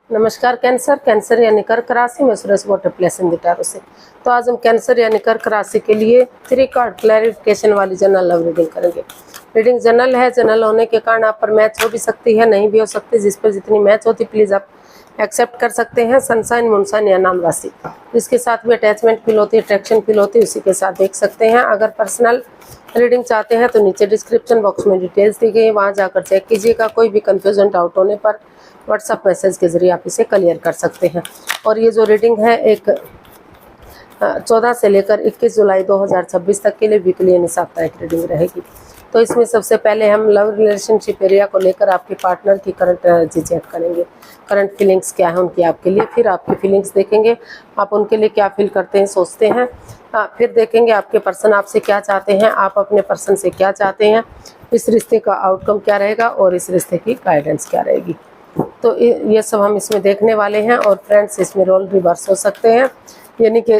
नमस्कार कैंसर यानी कर्क राशि में सुरेश वाटर प्लेस इन गिटारों से। तो आज हम कैंसर यानी कर्क राशि के लिए 3 कार्ड क्लैरिफिकेशन वाली जनरल लव रीडिंग करेंगे। रीडिंग जनरल है, जनरल होने के कारण आप पर मैच हो भी सकती है, नहीं भी हो सकती। जिस पर जितनी मैच होती प्लीज़ आप एक्सेप्ट कर सकते हैं। सनसाइन मूनसाइन या नाम राशि जिसके साथ भी अटैचमेंट फील होती है, अट्रैक्शन फील होती है, उसी के साथ देख सकते हैं। अगर पर्सनल रीडिंग चाहते हैं तो नीचे डिस्क्रिप्शन बॉक्स में डिटेल्स दी गई है, वहाँ जाकर चेक कीजिएगा। कोई भी कन्फ्यूजन डाउट होने पर व्हाट्सएप मैसेज के जरिए आप इसे क्लियर कर सकते हैं। और ये जो रीडिंग है एक 14 से लेकर 21 जुलाई 2026 तक के लिए वीकली यानी साप्ताहिक रीडिंग रहेगी। तो इसमें सबसे पहले हम लव रिलेशनशिप एरिया को लेकर आपके पार्टनर की करंट एनर्जी चेक करेंगे, करंट फीलिंग्स क्या है उनकी आपके लिए। फिर आपकी फीलिंग्स देखेंगे, आप उनके लिए क्या फील करते हैं, सोचते हैं। फिर देखेंगे आपके पर्सन आपसे क्या चाहते हैं, आप अपने पर्सन से क्या चाहते हैं, इस रिश्ते का आउटकम क्या रहेगा और इस रिश्ते की गाइडेंस क्या रहेगी। तो ये सब हम इसमें देखने वाले हैं। और फ्रेंड्स, इसमें रोल रिवर्स हो सकते हैं, यानी कि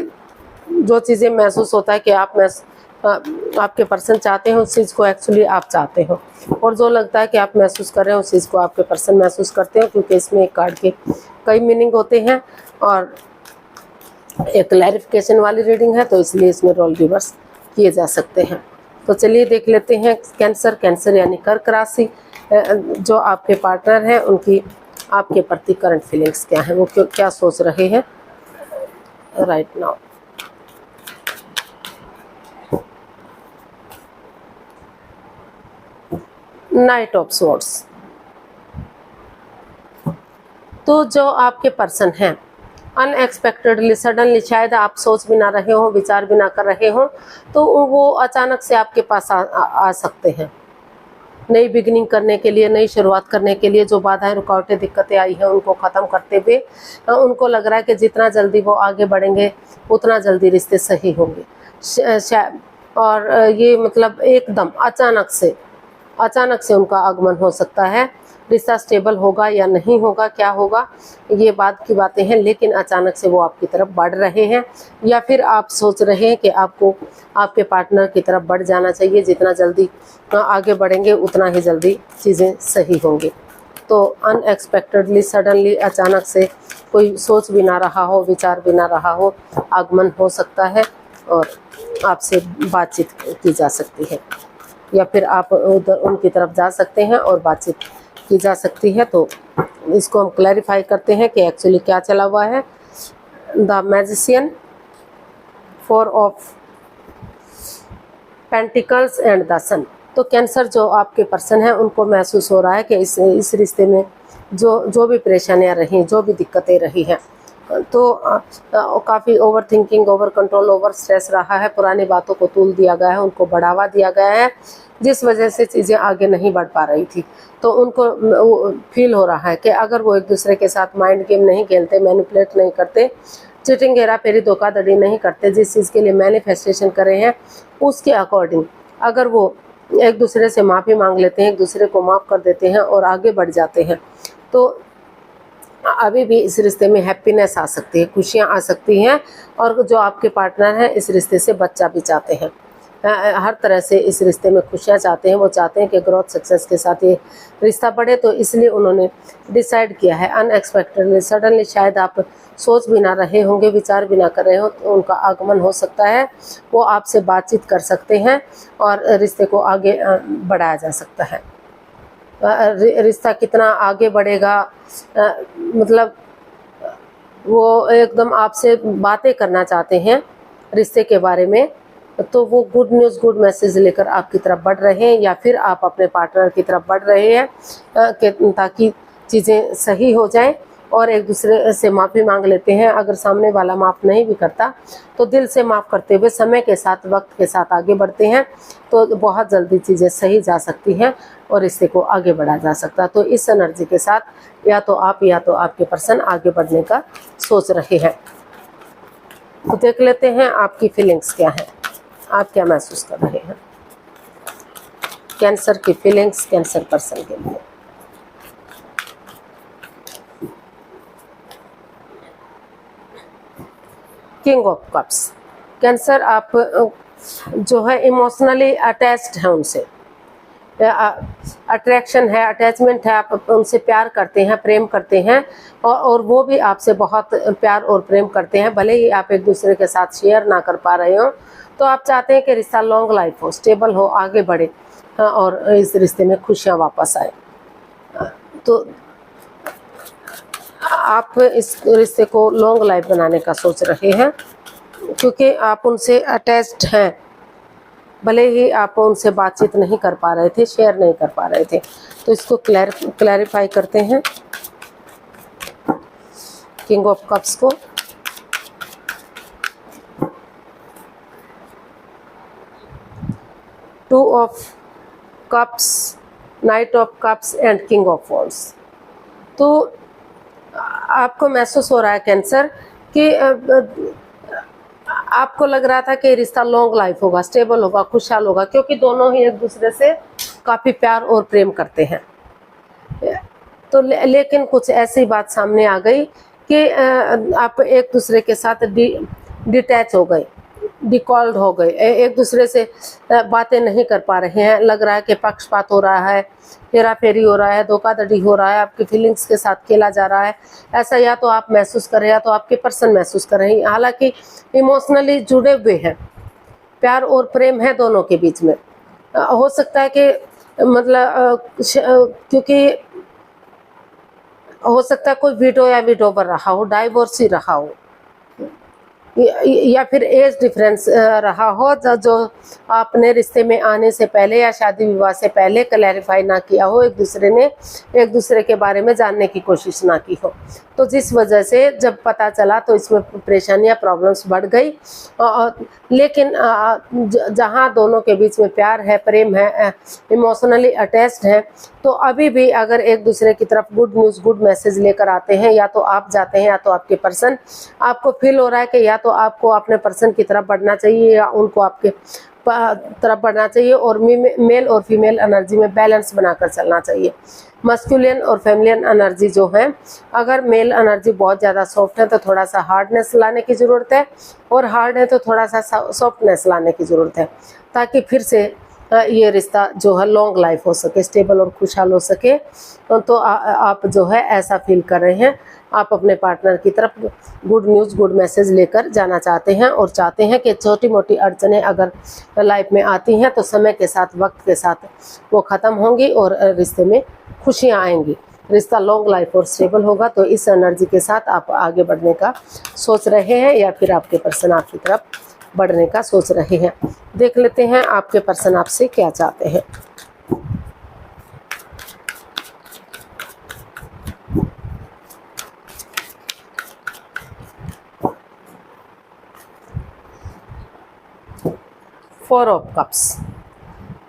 जो चीज़ें महसूस होता है कि आपके पर्सन चाहते हैं उस चीज़ को एक्चुअली आप चाहते हो, और जो लगता है कि आप महसूस कर रहे हैं उस चीज़ को आपके पर्सन महसूस करते हैं, क्योंकि इसमें एक कार्ड के कई मीनिंग होते हैं और एक क्लैरिफिकेशन वाली रीडिंग है, तो इसलिए इसमें रोल रिवर्स किए जा सकते हैं। तो चलिए देख लेते हैं कैंसर यानी कर्क राशि जो आपके पार्टनर हैं उनकी आपके प्रति करंट फीलिंग्स क्या है, वो क्या सोच रहे हैं right now. Night of swords. तो जो आपके पर्सन हैं अनएक्सपेक्टेडली सडनली, शायद आप सोच भी ना रहे हो, विचार भी ना कर रहे हो, तो वो अचानक से आपके पास आ सकते हैं नई बिगिनिंग करने के लिए, नई शुरुआत करने के लिए। जो बाधाएं रुकावटें दिक्कतें आई हैं उनको ख़त्म करते हुए उनको लग रहा है कि जितना जल्दी वो आगे बढ़ेंगे उतना जल्दी रिश्ते सही होंगे। और ये मतलब एकदम अचानक से उनका आगमन हो सकता है। रिश्ता स्टेबल होगा या नहीं होगा, क्या होगा, ये बात की बातें हैं, लेकिन अचानक से वो आपकी तरफ बढ़ रहे हैं, या फिर आप सोच रहे हैं कि आपको आपके पार्टनर की तरफ बढ़ जाना चाहिए। जितना जल्दी आगे बढ़ेंगे उतना ही जल्दी चीज़ें सही होंगी। तो अनएक्सपेक्टेडली सडनली अचानक से कोई सोच भी ना रहा हो, विचार भी ना रहा हो, आगमन हो सकता है और आपसे बातचीत की जा सकती है, या फिर आप उधर उनकी तरफ जा सकते हैं और बातचीत की जा सकती है। तो इसको हम क्लैरिफाई करते हैं कि एक्चुअली क्या चला हुआ है। The magician, 4 of pentacles and the sun. तो कैंसर जो आपके पर्सन है उनको महसूस हो रहा है कि इस रिश्ते में जो भी परेशानियां रही, जो भी दिक्कतें रही हैं, तो काफ़ी over thinking, over control, over stress रहा है। पुरानी बातों को तूल दिया गया है, उनको बढ़ावा दिया गया है, जिस वजह से चीज़ें आगे नहीं बढ़ पा रही थी। तो उनको फील हो रहा है कि अगर वो एक दूसरे के साथ माइंड गेम नहीं खेलते, मैनिपुलेट नहीं करते, चीटिंग, हेरा फेरी, धोखाधड़ी नहीं करते, जिस चीज़ के लिए मैनिफेस्टेशन कर रहे हैं उसके अकॉर्डिंग अगर वो एक दूसरे से माफ़ी मांग लेते हैं, एक दूसरे को माफ़ कर देते हैं और आगे बढ़ जाते हैं, तो अभी भी इस रिश्ते में हैप्पीनेस आ सकती है, खुशियाँ आ सकती हैं। और जो आपके पार्टनर हैं इस रिश्ते से बच्चा भी चाहते हैं, हर तरह से इस रिश्ते में खुशियाँ चाहते हैं। वो चाहते हैं कि ग्रोथ सक्सेस के साथ ये रिश्ता बढ़े, तो इसलिए उन्होंने डिसाइड किया है अनएक्सपेक्टेडली सडनली, शायद आप सोच भी ना रहे होंगे, विचार भी ना कर रहे हो, तो उनका आगमन हो सकता है। वो आपसे बातचीत कर सकते हैं और रिश्ते को आगे बढ़ाया जा सकता है। रिश्ता कितना आगे बढ़ेगा, मतलब वो एकदम आपसे बातें करना चाहते हैं रिश्ते के बारे में, तो वो गुड न्यूज़, गुड मैसेज लेकर आपकी तरफ बढ़ रहे हैं, या फिर आप अपने पार्टनर की तरफ बढ़ रहे हैं ताकि चीज़ें सही हो जाएं और एक दूसरे से माफ़ी मांग लेते हैं। अगर सामने वाला माफ़ नहीं भी करता तो दिल से माफ़ करते हुए समय के साथ, वक्त के साथ आगे बढ़ते हैं, तो बहुत जल्दी चीज़ें सही जा सकती हैं और रिश्ते को आगे बढ़ा जा सकता है। तो इस एनर्जी के साथ या तो आप या तो आपके पर्सन आगे बढ़ने का सोच रहे हैं। तो देख लेते हैं आपकी फीलिंग्स क्या है, आप क्या महसूस कर रहे हैं। कैंसर की फीलिंग्स कैंसर पर्सन के लिए। King of cups. कैंसर आप जो है इमोशनली अटैच्ड है उनसे, अट्रैक्शन है, अटैचमेंट है, आप उनसे प्यार करते हैं, प्रेम करते हैं और वो भी आपसे बहुत प्यार और प्रेम करते हैं, भले ही आप एक दूसरे के साथ शेयर ना कर पा रहे हो। तो आप चाहते हैं कि रिश्ता लॉन्ग लाइफ हो, स्टेबल हो, आगे बढ़े और इस रिश्ते में खुशियाँ वापस आए। तो आप इस रिश्ते को लॉन्ग लाइफ बनाने का सोच रहे हैं क्योंकि आप उनसे अटैच्ड हैं, भले ही आप उनसे बातचीत नहीं कर पा रहे थे, शेयर नहीं कर पा रहे थे। तो इसको क्लैरिफाई करते हैं किंग ऑफ कप्स को। Two of cups, night of cups and king of wands. तो आपको महसूस हो रहा है कैंसर कि आपको लग रहा था कि रिश्ता लॉन्ग लाइफ होगा, स्टेबल होगा, खुशहाल होगा, क्योंकि दोनों ही एक दूसरे से काफ़ी प्यार और प्रेम करते हैं। तो लेकिन कुछ ऐसी बात सामने आ गई कि आप एक दूसरे के साथ डिटैच हो गए, डिकॉल्ड हो गए, एक दूसरे से बातें नहीं कर पा रहे हैं। लग रहा है कि पक्षपात हो रहा है, हेरा फेरी हो रहा है, धोखाधड़ी हो रहा है, आपकी फीलिंग्स के साथ खेला जा रहा है। ऐसा या तो आप महसूस कर रहे हैं या तो आपके पर्सन महसूस कर रहे हैं। हालांकि इमोशनली जुड़े हुए हैं, प्यार और प्रेम है दोनों के बीच में। हो सकता है कि मतलब क्योंकि हो सकता है कोई विडो या विडोवर रहा हो, डाइवोर्स ही रहा हो, या फिर एज डिफरेंस रहा हो जो आपने रिश्ते में आने से पहले या शादी विवाह से पहले क्लैरिफाई ना किया हो, एक दूसरे ने एक दूसरे के बारे में जानने की कोशिश ना की हो। तो जिस वजह से जब पता चला तो इसमें परेशानियां, प्रॉब्लम्स बढ़ गई। लेकिन जहां दोनों के बीच में प्यार है, प्रेम है, इमोशनली अटैच्ड है, तो अभी भी अगर एक दूसरे की तरफ गुड न्यूज़, गुड मैसेज लेकर आते हैं, या तो आप जाते हैं या तो आपके पर्सन, आपको फील हो रहा है कि या तो आपको अपने पर्सन की तरफ बढ़ना चाहिए या उनको आपके तरफ बढ़ना चाहिए, और मेल और फीमेल एनर्जी में बैलेंस बनाकर चलना चाहिए। मस्कुलिन और फेमिलियन एनर्जी जो है, अगर मेल एनर्जी बहुत ज़्यादा सॉफ्ट है तो थोड़ा सा हार्डनेस लाने की ज़रूरत है, और हार्ड है तो थोड़ा सा सॉफ्टनेस लाने की ज़रूरत है, ताकि फिर से ये रिश्ता जो है लॉन्ग लाइफ हो सके, स्टेबल और खुशहाल हो सके। तो आप जो है ऐसा फील कर रहे हैं, आप अपने पार्टनर की तरफ गुड न्यूज़, गुड मैसेज लेकर जाना चाहते हैं, और चाहते हैं कि छोटी मोटी अड़चनें अगर लाइफ में आती हैं तो समय के साथ, वक्त के साथ वो ख़त्म होंगी और रिश्ते में खुशियाँ आएंगी, रिश्ता लॉन्ग लाइफ और स्टेबल होगा। तो इस एनर्जी के साथ आप आगे बढ़ने का सोच रहे हैं, या फिर आपके पर्सन आपकी तरफ बढ़ने का सोच रहे हैं। देख लेते हैं आपके पर्सन आपसे क्या चाहते हैं। Four of cups.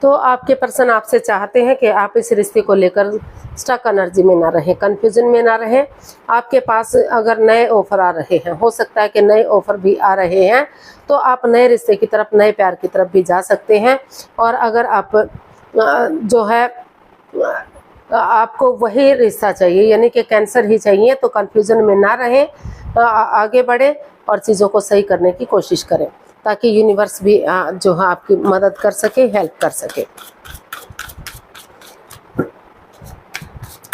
तो आपके पर्सन आपसे चाहते हैं कि आप इस रिश्ते को लेकर स्टक एनर्जी में ना रहें, कंफ्यूजन में ना रहें। आपके पास अगर नए ऑफर आ रहे हैं, हो सकता है कि नए ऑफर भी आ रहे हैं, तो आप नए रिश्ते की तरफ, नए प्यार की तरफ भी जा सकते हैं। और अगर आप जो है आपको वही रिश्ता चाहिए, यानी कि कैंसर ही चाहिए, तो कंफ्यूजन में ना रहें, आगे बढ़ें और चीज़ों को सही करने की कोशिश करें, ताकि यूनिवर्स भी जो है आपकी मदद कर सके, हेल्प कर सके।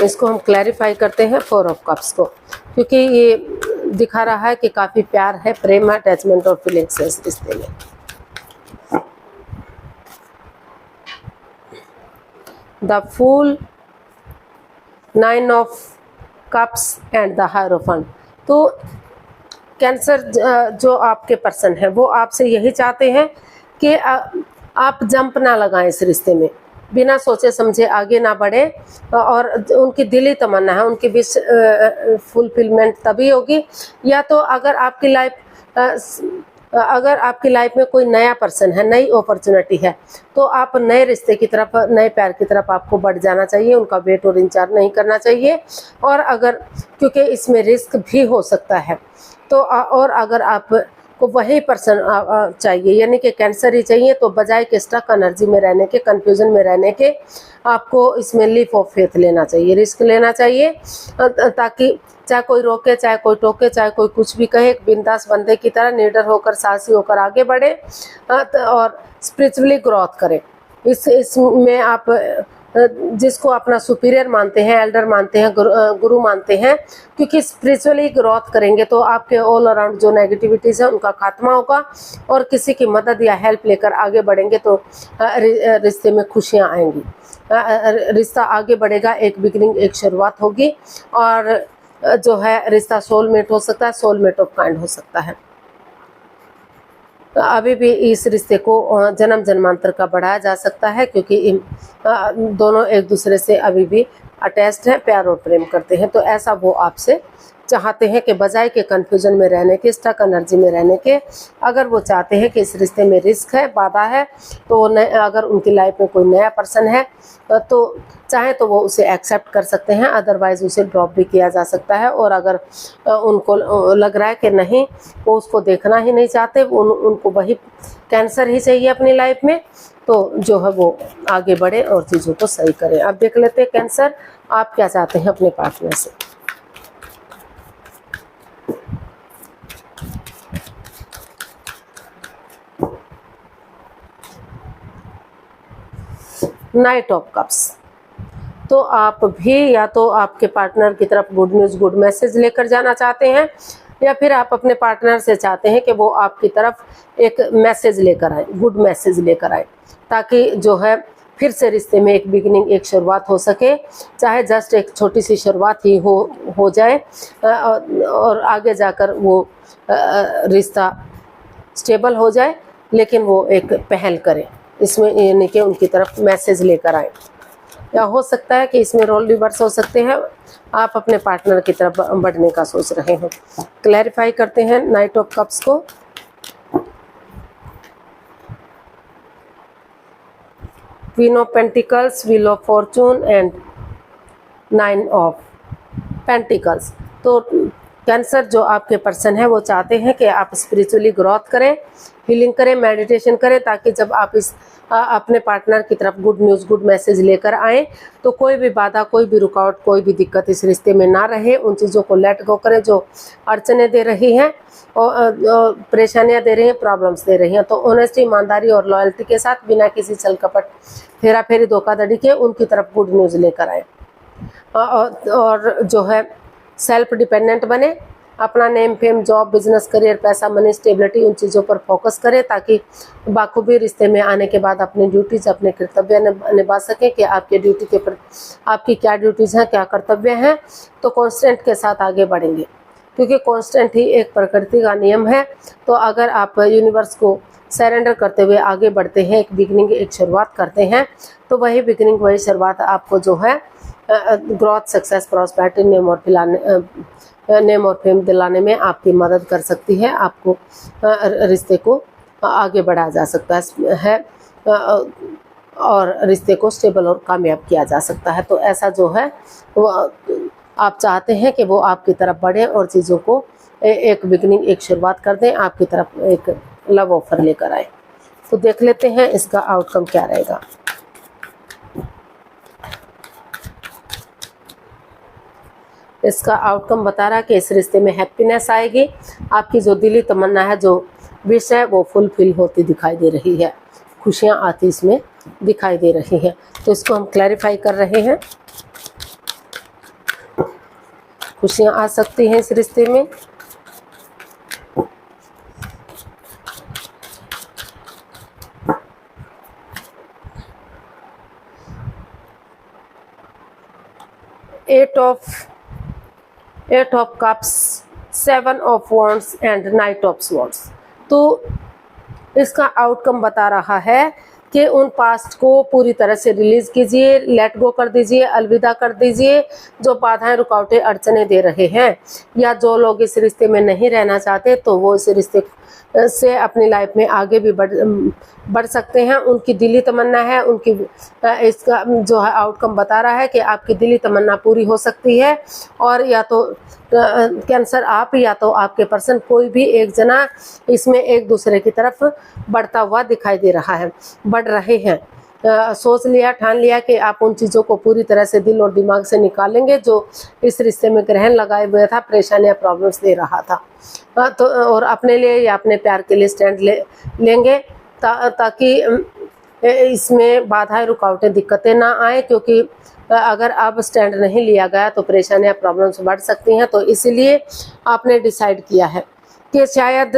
इसको हम क्लैरिफाई करते हैं फोर ऑफ कप्स को, क्योंकि ये दिखा रहा है कि काफ़ी प्यार है, प्रेम है, अटैचमेंट और फीलिंग्स है इस रिश्ते में। The fool, nine of cups and the hierophant. तो कैंसर जो आपके पर्सन है वो आपसे यही चाहते हैं कि आप जंप ना लगाएं इस रिश्ते में, बिना सोचे समझे आगे ना बढ़े, और उनकी दिली तमन्ना है, उनकी विश फुलफिलमेंट तभी होगी या तो अगर आपकी लाइफ में कोई नया पर्सन है, नई अपॉर्चुनिटी है, तो आप नए रिश्ते की तरफ, नए प्यार की तरफ आपको बढ़ जाना चाहिए, उनका वेट और इंतजार नहीं करना चाहिए। और अगर, क्योंकि इसमें रिस्क भी हो सकता है, तो और अगर आपको वही पर्सन चाहिए, यानी कि कैंसर ही चाहिए, तो बजाय के स्टक एनर्जी में रहने के, कंफ्यूजन में रहने के, आपको इसमें लीप ऑफ फेथ लेना चाहिए, रिस्क लेना चाहिए, ताकि चाहे कोई रोके, चाहे कोई टोके, चाहे कोई कुछ भी कहे, बिंदास बंदे की तरह निडर होकर, साहसी होकर आगे बढ़े और स्पिरिचुअली ग्रोथ करें। इसमें आप जिसको अपना सुपीरियर मानते हैं, एल्डर मानते हैं, गुरु मानते हैं, क्योंकि स्पिरिचुअली ग्रोथ करेंगे तो आपके ऑल अराउंड जो नेगेटिविटीज़ है उनका खात्मा होगा, और किसी की मदद या हेल्प लेकर आगे बढ़ेंगे तो रिश्ते में खुशियां आएंगी, रिश्ता आगे बढ़ेगा, एक बिगिनिंग, एक शुरुआत होगी, और जो है रिश्ता सोलमेट हो सकता है, सोलमेट ऑफ काइंड हो सकता है। अभी भी इस रिश्ते को जन्म जन्मांतर का बढ़ाया जा सकता है, क्योंकि दोनों एक दूसरे से अभी भी अटैच्ड हैं, प्यार और प्रेम करते हैं। तो ऐसा वो आपसे चाहते हैं कि बजाय के कन्फ्यूजन में रहने के, स्टक एनर्जी में रहने के, अगर वो चाहते हैं कि इस रिश्ते में रिस्क है, बाधा है, तो अगर उनकी लाइफ में कोई नया पर्सन है तो चाहे तो वो उसे एक्सेप्ट कर सकते हैं, अदरवाइज उसे ड्रॉप भी किया जा सकता है। और अगर उनको लग रहा है कि नहीं, वो उसको देखना ही नहीं चाहते, उनको वही कैंसर ही चाहिए अपनी लाइफ में, तो जो है वो आगे बढ़े और चीज़ों को सही करें। अब देख लेते हैं कैंसर, आप क्या चाहते हैं अपने पार्टनर से। Night of cups. तो आप भी या तो आपके पार्टनर की तरफ गुड न्यूज़, गुड मैसेज लेकर जाना चाहते हैं, या फिर आप अपने पार्टनर से चाहते हैं कि वो आपकी तरफ एक मैसेज लेकर आए, गुड मैसेज लेकर आए, ताकि जो है फिर से रिश्ते में एक बिगिनिंग, एक शुरुआत हो सके, चाहे जस्ट एक छोटी सी शुरुआत ही हो जाए, और आगे जाकर वो रिश्ता स्टेबल हो जाए, लेकिन वो एक पहल करे इसमें, यानी कि उनकी तरफ मैसेज लेकर आए। या हो सकता है कि इसमें रोल रिवर्स हो सकते हैं, आप अपने पार्टनर की तरफ बढ़ने का सोच रहे हो। क्लैरिफाई करते हैं नाइट ऑफ कप्स को। Queen of pentacles, wheel of Fortune and 9 of pentacles. तो कैंसर जो आपके पर्सन है वो चाहते हैं कि आप स्पिरिचुअली ग्रोथ करें, हीलिंग करें, मेडिटेशन करें, ताकि जब आप अपने पार्टनर की तरफ गुड न्यूज़, गुड मैसेज लेकर आएँ तो कोई भी बाधा, कोई भी रुकावट, कोई भी दिक्कत इस रिश्ते में ना रहे। उन चीज़ों को लेट गो करें जो अड़चने दे रही हैं और परेशानियां दे रही हैं, प्रॉब्लम्स दे रही हैं। तो ऑनेस्टी, ईमानदारी और लॉयल्टी के साथ, बिना किसी छल कपट, हेरा फेरी, धोखाधड़ी के उनकी तरफ गुड न्यूज़ लेकर आए, और जो है सेल्फ डिपेंडेंट बने, अपना name, fame, job, business, career, पैसा, मनी, स्टेबिलिटी, उन चीज़ों पर फोकस करें, ताकि बाखूबी रिश्ते में आने के बाद अपनी ड्यूटीज, अपने कर्तव्य निभा सकें कि आपके ड्यूटी के पर आपकी क्या ड्यूटीज़ हैं, क्या कर्तव्य हैं। तो कॉन्स्टेंट के साथ आगे बढ़ेंगे, क्योंकि कॉन्स्टेंट ही एक प्रकृति का नियम है। तो अगर आप यूनिवर्स को सरेंडर करते हुए आगे बढ़ते हैं, एक बिगनिंग, एक शुरुआत करते हैं, तो वही बिगनिंग, वही शुरुआत आपको जो है ग्रोथ, सक्सेस, प्रॉस्पेरिटी, नेम और फेम दिलाने में आपकी मदद कर सकती है। आपको रिश्ते को आगे बढ़ाया जा सकता है और रिश्ते को स्टेबल और कामयाब किया जा सकता है। तो ऐसा जो है वो आप चाहते हैं कि वो आपकी तरफ बढ़े और चीज़ों को एक बिगनिंग, एक शुरुआत कर दें, आपकी तरफ एक लव ऑफर लेकर आए। तो देख लेते हैं इसका आउटकम क्या रहेगा। इसका आउटकम बता रहा है कि इस रिश्ते में हैप्पीनेस आएगी, आपकी जो दिली तमन्ना है, जो विश है, वो फुलफिल होती दिखाई दे रही है, खुशियां आती इसमें दिखाई दे रही हैं। तो इसको हम क्लैरिफाई कर रहे हैं। खुशियां आ सकती हैं इस रिश्ते में। Eight of cups, 7 of wands and knight of swords. तो इसका आउटकम बता रहा है कि उन पास्ट को पूरी तरह से रिलीज कीजिए, लेट गो कर दीजिए, अलविदा कर दीजिए। जो बाधाएं, रुकावटें, अड़चने दे रहे हैं, या जो लोग इस रिश्ते में नहीं रहना चाहते, तो वो इस रिश्ते से अपनी लाइफ में आगे भी बढ़ सकते हैं। उनकी दिली तमन्ना है, उनकी इसका जो है आउटकम बता रहा है कि आपकी दिली तमन्ना पूरी हो सकती है। और या तो कैंसर आप, या तो आपके पर्सन, कोई भी एक जना इसमें एक दूसरे की तरफ बढ़ता हुआ दिखाई दे रहा है, बढ़ रहे हैं। सोच लिया, ठान लिया कि आप उन चीज़ों को पूरी तरह से दिल और दिमाग से निकालेंगे जो इस रिश्ते में ग्रहण लगाए हुए था, परेशानियां, प्रॉब्लम्स दे रहा था। तो और अपने लिए या अपने प्यार के लिए स्टैंड लेंगे, ताकि इसमें बाधाएं, रुकावटें, दिक्कतें ना आए, क्योंकि अगर अब स्टैंड नहीं लिया गया तो परेशानियां, प्रॉब्लम्स बढ़ सकती हैं। तो इसीलिए आपने डिसाइड किया है कि शायद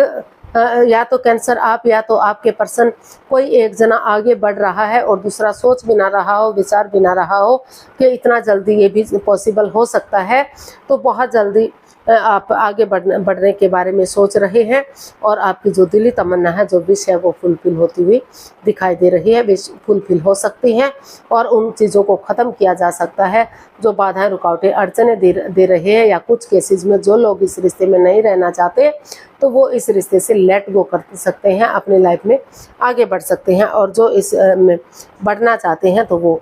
या तो कैंसर आप या तो आपके पर्सन कोई एक जना आगे बढ़ रहा है और दूसरा सोच भी ना रहा हो, विचार भी ना रहा हो कि इतना जल्दी ये भी पॉसिबल हो सकता है। तो बहुत जल्दी आप आगे बढ़ने के बारे में सोच रहे हैं और आपकी जो दिली तमन्ना है, जो विश है, वो फुलफिल होती हुई दिखाई दे रही है। विश फुलफिल हो सकती हैं और उन चीज़ों को ख़त्म किया जा सकता है जो बाधाएं, रुकावटें, अड़चने दे रहे हैं, या कुछ केसेस में जो लोग इस रिश्ते में नहीं रहना चाहते तो वो इस रिश्ते से लेट गो कर सकते हैं, अपनी लाइफ में आगे बढ़ सकते हैं। और जो इस में बढ़ना चाहते हैं तो वो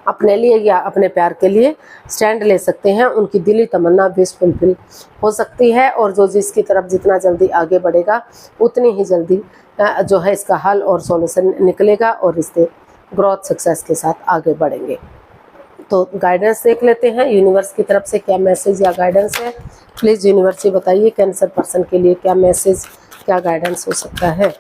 अपने लिए या अपने प्यार के लिए स्टैंड ले सकते हैं। उनकी दिली तमन्ना विश फुलफिल हो सकती है और जो जिसकी तरफ जितना जल्दी आगे बढ़ेगा उतनी ही जल्दी जो है इसका हल और सॉल्यूशन निकलेगा और रिश्ते ग्रोथ, सक्सेस के साथ आगे बढ़ेंगे। तो गाइडेंस देख लेते हैं यूनिवर्स की तरफ से क्या मैसेज या गाइडेंस है। प्लीज़ यूनिवर्स से बताइए कैंसर पर्सन के लिए क्या मैसेज, क्या गाइडेंस हो सकता है।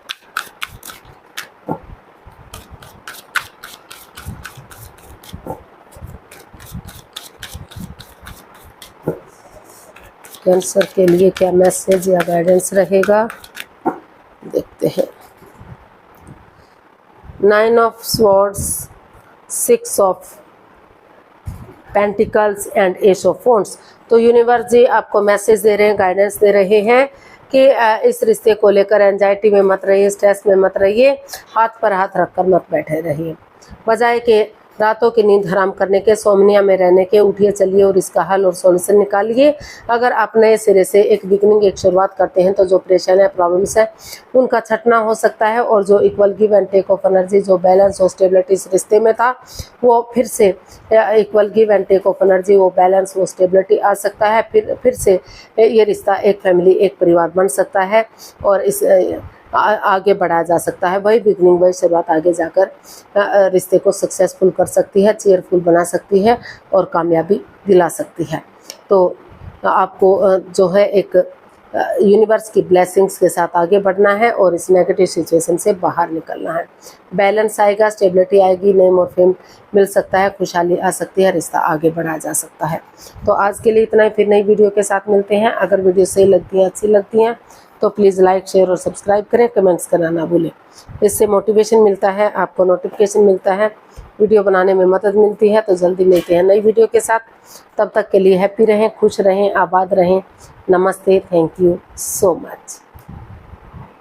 कैंसर के लिए क्या मैसेज या गाइडेंस रहेगा, देखते हैं। 9 of swords, 6 of pentacles and S of wands. तो यूनिवर्स जी आपको मैसेज दे रहे हैं, गाइडेंस दे रहे हैं कि इस रिश्ते को लेकर एंजाइटी में मत रहिए, स्ट्रेस में मत रहिए, हाथ पर हाथ रखकर मत बैठे रहिए। बजाय के रातों की नींद हराम करने के, सोमनिया में रहने के, उठिए चलिए और इसका हल और सॉल्यूशन निकालिए। अगर आप नए सिरे से एक बिगनिंग, एक शुरुआत करते हैं तो जो परेशानियां, प्रॉब्लम्स है उनका छटना हो सकता है और जो equal give and take of energy, जो बैलेंस और स्टेबिलिटी इस रिश्ते में था, वो फिर से equal give and take of energy, वो बैलेंस, वो स्टेबिलिटी आ सकता है। फिर से ये रिश्ता एक फैमिली, एक परिवार बन सकता है और इस आगे बढ़ाया जा सकता है। वही बिगनिंग, वही शुरुआत आगे जाकर रिश्ते को सक्सेसफुल कर सकती है, चेयरफुल बना सकती है और कामयाबी दिला सकती है। तो आपको जो है एक यूनिवर्स की ब्लेसिंग्स के साथ आगे बढ़ना है और इस नेगेटिव सिचुएशन से बाहर निकलना है। बैलेंस आएगा, स्टेबिलिटी आएगी, नेम और फेम मिल सकता है, खुशहाली आ सकती है, रिश्ता आगे बढ़ाया जा सकता है। तो आज के लिए इतना ही, फिर नई वीडियो के साथ मिलते हैं। अगर वीडियो सही लगती है, अच्छी लगती हैं तो प्लीज़ लाइक, शेयर और सब्सक्राइब करें, कमेंट्स करना ना भूलें। इससे मोटिवेशन मिलता है, आपको नोटिफिकेशन मिलता है, वीडियो बनाने में मदद मिलती है। तो जल्दी मिलते हैं नई वीडियो के साथ। तब तक के लिए हैप्पी रहें, खुश रहें, आबाद रहें। नमस्ते, थैंक यू सो मच।